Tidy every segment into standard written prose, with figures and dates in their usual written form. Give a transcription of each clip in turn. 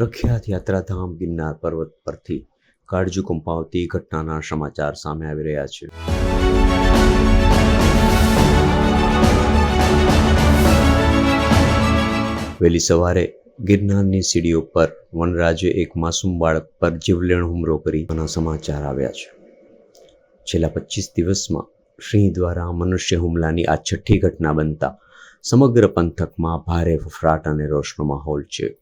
પ્રખ્યાત યાત્રાધામ ગિરનાર પર્વત પરથી કાળજુ કંપાવતી ઘટનાના સમાચાર સામે આવી રહ્યા છે. વહેલી સવારે ગિરનારની સીડીઓ પર વનરાજે એક માસૂમ બાળક પર જીવલેણ હુમલો કરીના સમાચાર આવ્યા છે. છેલ્લા 25 દિવસમાં સિંહ દ્વારા મનુષ્ય હુમલાની આ છઠ્ઠી ઘટના બનતા સમગ્ર પંથકમાં ભારે ફફડાટ અને રોષનો માહોલ છે.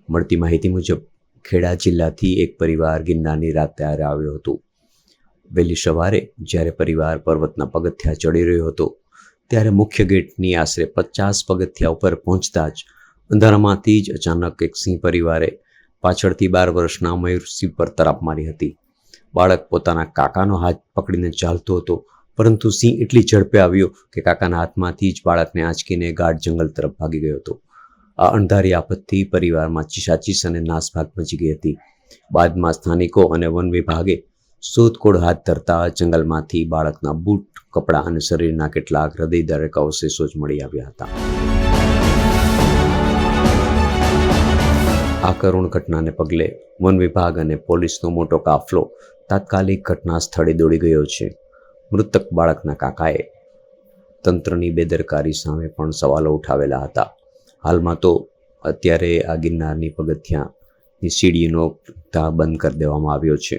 મળતી માહિતી મુજબ ખેડા જિલ્લાથી એક પરિવાર ગિરનારની રાતે આવ્યો હતો. વહેલી સવારે જ્યારે પરિવાર પર્વતના પગથિયા ચડી રહ્યો હતો ત્યારે મુખ્ય ગેટની આશરે 50 પગથિયા ઉપર પહોંચતા જ અંધારામાંથી જ અચાનક એક સિંહ પરિવારે પાછળથી 12 વર્ષના મયુરસિંહ પર તરાપ મારી હતી. બાળક પોતાના કાકાનો હાથ પકડીને ચાલતો હતો, પરંતુ સિંહ એટલી ઝડપે આવ્યો કે કાકાના હાથમાંથી જ બાળકને આંચકીને ગાઢ જંગલ તરફ ભાગી ગયો હતો. આ અણધારી આફતથી પરિવારમાં ચીસાચીસ અને નાસભાગ મચી ગઈ હતી. બાદમાં સ્થાનિકો અને વન વિભાગે શોધખોળ હાથ ધરતા જંગલમાંથી બાળકના બૂટ, કપડાં અને શરીરના કેટલાક હૃદયદ્રાવક અવશેષો જ મળી આવ્યા હતા. આ કરુણ ઘટનાને પગલે વન વિભાગ અને પોલીસનો મોટો કાફલો તાત્કાલિક ઘટના સ્થળે દોડી ગયો છે. મૃતક બાળકના કાકાએ તંત્રની બેદરકારી સામે પણ સવાલો ઉઠાવેલા હતા. હાલમાં તો અત્યારે આ ગિરનારની પગથિયાની સીડીનો બંધ કરી દેવામાં આવ્યો છે.